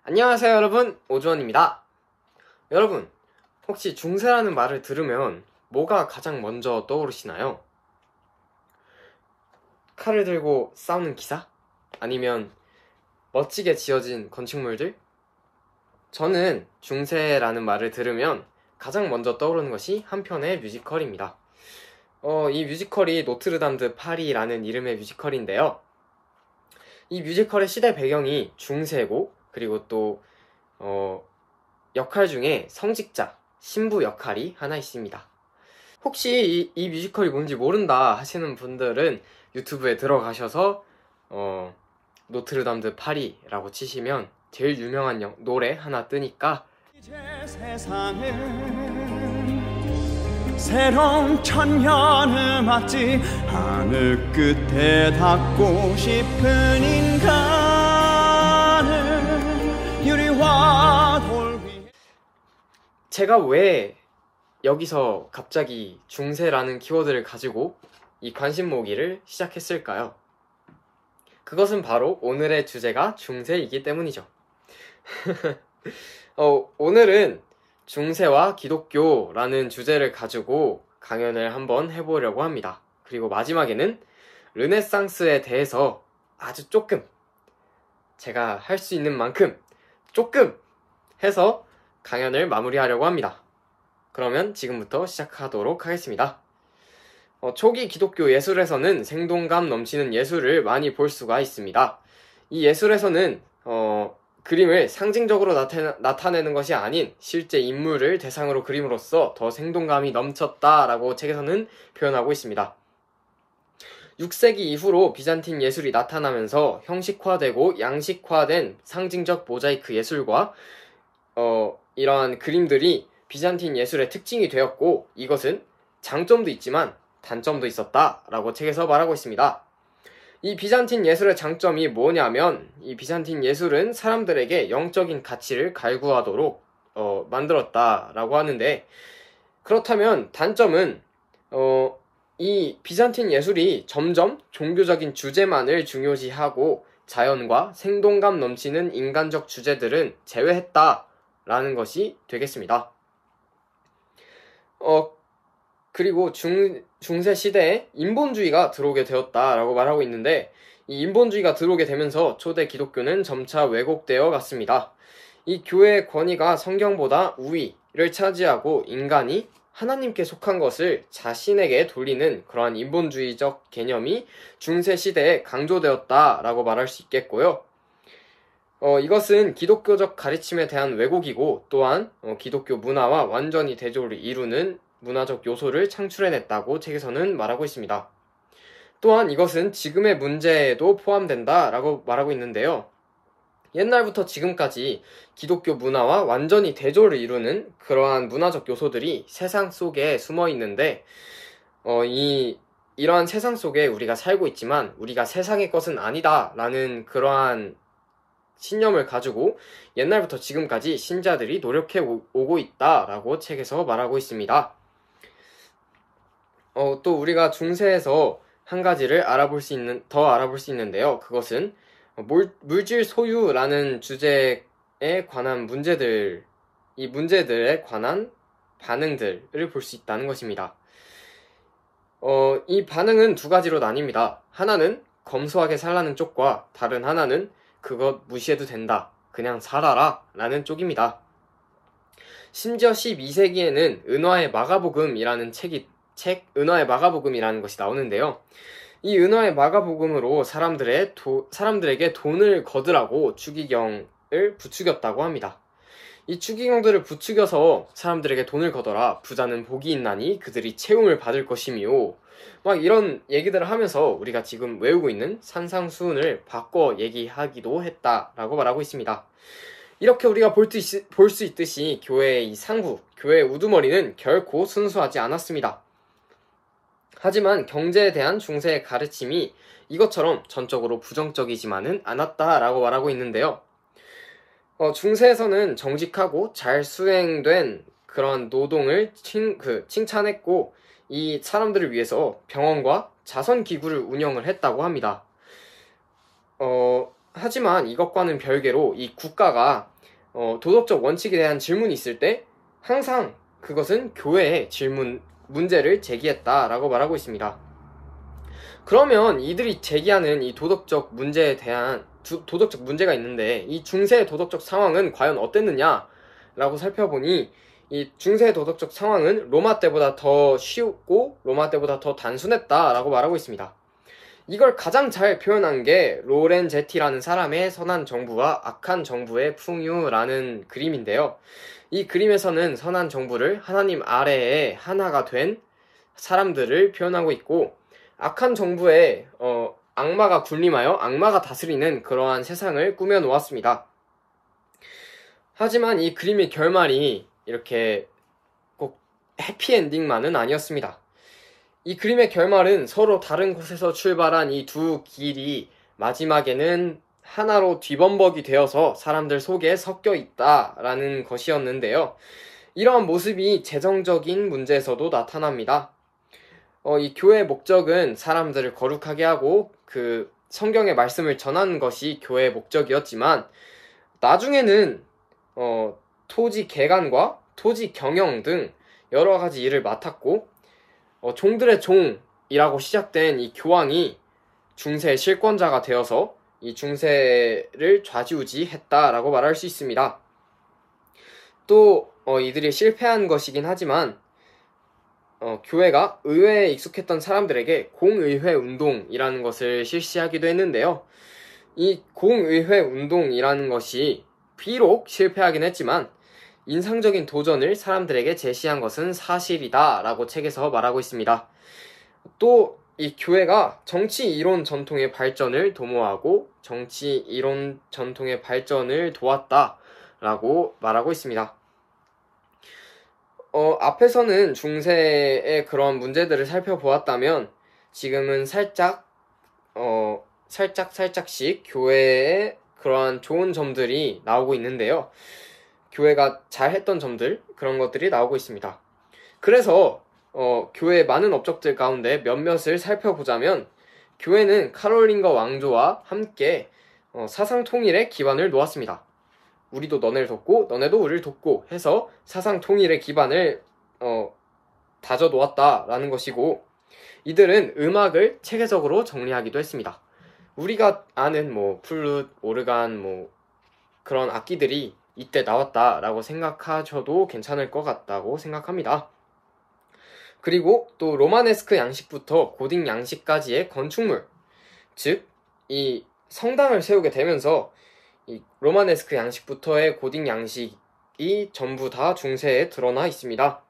안녕하세요 여러분, 오주원입니다. 여러분, 혹시 중세라는 말을 들으면 뭐가 가장 먼저 떠오르시나요? 칼을 들고 싸우는 기사? 아니면 멋지게 지어진 건축물들? 저는 중세라는 말을 들으면 가장 먼저 떠오르는 것이 한 편의 뮤지컬입니다. 이 뮤지컬이 노트르담 드 파리라는 이름의 뮤지컬인데요. 이 뮤지컬의 시대 배경이 중세고, 그리고 또 역할 중에 성직자, 신부 역할이 하나 있습니다. 혹시 이 뮤지컬이 뭔지 모른다 하시는 분들은 유튜브에 들어가셔서 노트르담 드 파리라고 치시면 제일 유명한 노래 하나 뜨니까 이제 세상은 새로운 천년 음악지, 하늘 끝에 닿고 싶은 인간은 유리와 돌 위에. 제가 왜 여기서 갑자기 중세라는 키워드를 가지고 이 관심 모으기를 시작했을까요? 그것은 바로 오늘의 주제가 중세이기 때문이죠. 오늘은 중세와 기독교라는 주제를 가지고 강연을 한번 해보려고 합니다. 그리고 마지막에는 르네상스에 대해서 아주 조금, 제가 할 수 있는 만큼 조금 해서 강연을 마무리하려고 합니다. 그러면 지금부터 시작하도록 하겠습니다. 초기 기독교 예술에서는 생동감 넘치는 예술을 많이 볼 수가 있습니다. 이 예술에서는 그림을 상징적으로 나타내는 것이 아닌 실제 인물을 대상으로 그림으로써 더 생동감이 넘쳤다라고 책에서는 표현하고 있습니다. 6세기 이후로 비잔틴 예술이 나타나면서 형식화되고 양식화된 상징적 모자이크 예술과 이러한 그림들이 비잔틴 예술의 특징이 되었고, 이것은 장점도 있지만 단점도 있었다라고 책에서 말하고 있습니다. 이 비잔틴 예술의 장점이 뭐냐면, 이 비잔틴 예술은 사람들에게 영적인 가치를 갈구하도록 만들었다라고 하는데, 그렇다면 단점은 이 비잔틴 예술이 점점 종교적인 주제만을 중요시하고 자연과 생동감 넘치는 인간적 주제들은 제외했다라는 것이 되겠습니다. 그리고 중세 시대에 인본주의가 들어오게 되었다라고 말하고 있는데, 이 인본주의가 들어오게 되면서 초대 기독교는 점차 왜곡되어 갔습니다. 이 교회의 권위가 성경보다 우위를 차지하고 인간이 하나님께 속한 것을 자신에게 돌리는 그러한 인본주의적 개념이 중세 시대에 강조되었다라고 말할 수 있겠고요. 이것은 기독교적 가르침에 대한 왜곡이고, 또한 기독교 문화와 완전히 대조를 이루는 문화적 요소를 창출해냈다고 책에서는 말하고 있습니다. 또한 이것은 지금의 문제에도 포함된다라고 말하고 있는데요. 옛날부터 지금까지 기독교 문화와 완전히 대조를 이루는 그러한 문화적 요소들이 세상 속에 숨어 있는데, 이러한 세상 속에 우리가 살고 있지만 우리가 세상의 것은 아니다라는 그러한 신념을 가지고 옛날부터 지금까지 신자들이 노력해 오고 있다라고 책에서 말하고 있습니다. 또 우리가 중세에서 한 가지를 더 알아볼 수 있는데요. 그것은 물질 소유라는 주제에 관한 이 문제들에 관한 반응들을 볼 수 있다는 것입니다. 이 반응은 두 가지로 나뉩니다. 하나는 검소하게 살라는 쪽과 다른 하나는 그것 무시해도 된다, 그냥 살아라 라는 쪽입니다. 심지어 12세기에는 은화의 마가복음이라는 은화의 마가복음이라는 것이 나오는데요. 이 은화의 마가복음으로 사람들에게 돈을 거두라고 추기경을 부추겼다고 합니다. 이 추기경들을 부추겨서 사람들에게 돈을 거둬라, 부자는 복이 있나니 그들이 채움을 받을 것이며, 막 이런 얘기들을 하면서 우리가 지금 외우고 있는 산상수훈을 바꿔 얘기하기도 했다라고 말하고 있습니다. 이렇게 우리가 볼 수 있듯이 교회의 이 상부, 교회의 우두머리는 결코 순수하지 않았습니다. 하지만 경제에 대한 중세의 가르침이 이것처럼 전적으로 부정적이지만은 않았다라고 말하고 있는데요. 중세에서는 정직하고 잘 수행된 그런 노동을 칭찬했고, 이 사람들을 위해서 병원과 자선기구를 운영을 했다고 합니다. 하지만 이것과는 별개로 이 국가가 도덕적 원칙에 대한 질문이 있을 때 항상 그것은 교회에 문제를 제기했다라고 말하고 있습니다. 그러면 이들이 제기하는 이 도덕적 문제가 있는데 이 중세의 도덕적 상황은 과연 어땠느냐라고 살펴보니 이 중세의 도덕적 상황은 로마 때보다 더 쉬웠고 로마 때보다 더 단순했다라고 말하고 있습니다. 이걸 가장 잘 표현한 게 로렌제티라는 사람의 선한 정부와 악한 정부의 풍요라는 그림인데요. 이 그림에서는 선한 정부를 하나님 아래에 하나가 된 사람들을 표현하고 있고 악한 정부에 악마가 군림하여 악마가 다스리는 그러한 세상을 꾸며 놓았습니다. 하지만 이 그림의 결말이 이렇게 꼭 해피엔딩만은 아니었습니다. 이 그림의 결말은 서로 다른 곳에서 출발한 이 두 길이 마지막에는 하나로 뒤범벅이 되어서 사람들 속에 섞여 있다라는 것이었는데요. 이러한 모습이 재정적인 문제에서도 나타납니다. 이 교회의 목적은 사람들을 거룩하게 하고 그 성경의 말씀을 전하는 것이 교회의 목적이었지만 나중에는 토지 개간과 토지 경영 등 여러 가지 일을 맡았고 종들의 종이라고 시작된 이 교황이 중세의 실권자가 되어서 이 중세를 좌지우지했다라고 말할 수 있습니다. 또 이들이 실패한 것이긴 하지만 교회가 의회에 익숙했던 사람들에게 공의회 운동이라는 것을 실시하기도 했는데요. 이 공의회 운동이라는 것이 비록 실패하긴 했지만 인상적인 도전을 사람들에게 제시한 것은 사실이다 라고 책에서 말하고 있습니다. 또 이 교회가 정치 이론 전통의 발전을 도모하고 정치 이론 전통의 발전을 도왔다 라고 말하고 있습니다. 앞에서는 중세의 그런 문제들을 살펴보았다면 지금은 살짝씩 교회의 그러한 좋은 점들이 나오고 있는데요. 교회가 잘했던 점들, 그런 것들이 나오고 있습니다. 그래서 교회의 많은 업적들 가운데 몇몇을 살펴보자면 교회는 카롤린거 왕조와 함께 사상 통일의 기반을 놓았습니다. 우리도 너네를 돕고 너네도 우리를 돕고 해서 사상 통일의 기반을 다져 놓았다라는 것이고 이들은 음악을 체계적으로 정리하기도 했습니다. 우리가 아는 플룻, 오르간 그런 악기들이 이때 나왔다라고 생각하셔도 괜찮을 것 같다고 생각합니다. 그리고 또 로마네스크 양식부터 고딕 양식까지의 건축물, 즉 이 성당을 세우게 되면서 이 로마네스크 양식부터의 고딕 양식이 전부 다 중세에 드러나 있습니다.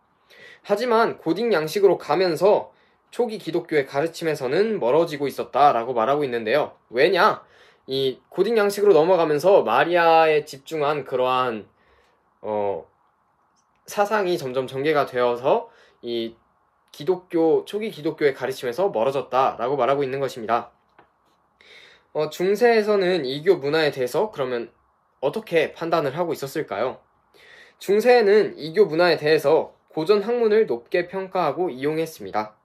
하지만 고딕 양식으로 가면서 초기 기독교의 가르침에서는 멀어지고 있었다라고 말하고 있는데요. 왜냐? 이 고딕 양식으로 넘어가면서 마리아에 집중한 그러한 사상이 점점 전개가 되어서 이 초기 기독교의 가르침에서 멀어졌다라고 말하고 있는 것입니다. 중세에서는 이교 문화에 대해서 그러면 어떻게 판단을 하고 있었을까요? 중세에는 이교 문화에 대해서 고전 학문을 높게 평가하고 이용했습니다.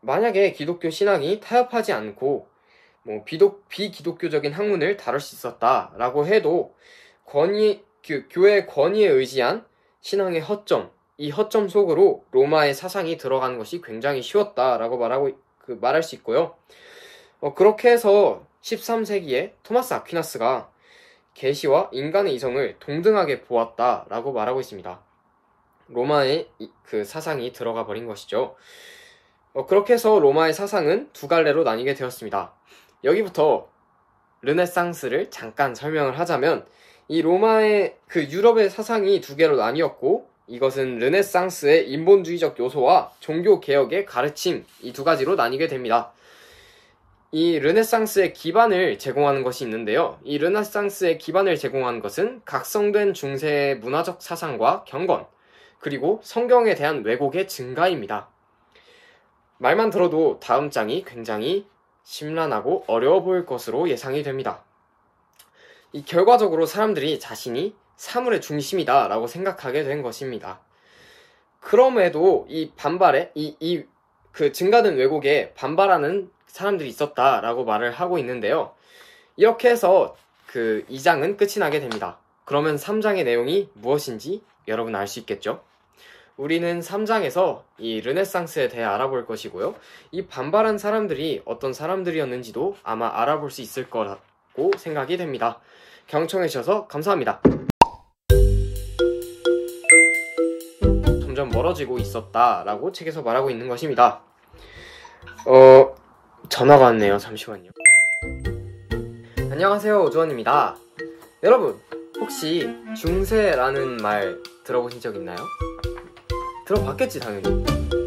만약에 기독교 신앙이 타협하지 않고 비기독교적인 학문을 다룰 수 있었다라고 해도 교회의 권위에 의지한 신앙의 허점, 이 허점 속으로 로마의 사상이 들어가는 것이 굉장히 쉬웠다라고 말할 수 있고요. 그렇게 해서 13세기에 토마스 아퀴나스가 계시와 인간의 이성을 동등하게 보았다라고 말하고 있습니다. 로마의 그 사상이 들어가 버린 것이죠. 그렇게 해서 로마의 사상은 두 갈래로 나뉘게 되었습니다. 여기부터 르네상스를 잠깐 설명을 하자면 이 로마의 유럽의 사상이 두 개로 나뉘었고 이것은 르네상스의 인본주의적 요소와 종교개혁의 가르침 이 두 가지로 나뉘게 됩니다. 이 르네상스의 기반을 제공하는 것이 있는데요. 이 르네상스의 기반을 제공하는 것은 각성된 중세의 문화적 사상과 경건 그리고 성경에 대한 왜곡의 증가입니다. 말만 들어도 다음 장이 굉장히 심란하고 어려워 보일 것으로 예상이 됩니다. 이 결과적으로 사람들이 자신이 사물의 중심이다 라고 생각하게 된 것입니다. 그럼에도 이 반발에 그 증가된 왜곡에 반발하는 사람들이 있었다라고 말을 하고 있는데요. 이렇게 해서 그 2장은 끝이 나게 됩니다. 그러면 3장의 내용이 무엇인지 여러분 알 수 있겠죠? 우리는 3장에서 이 르네상스에 대해 알아볼 것이고요. 이 반발한 사람들이 어떤 사람들이었는지도 아마 알아볼 수 있을 거라고 생각이 됩니다. 경청해 주셔서 감사합니다. 점점 멀어지고 있었다라고 책에서 말하고 있는 것입니다. 전화가 왔네요. 잠시만요. 안녕하세요. 오주원입니다. 여러분, 혹시 중세라는 말 들어보신 적 있나요? 들어봤겠지, 당연히.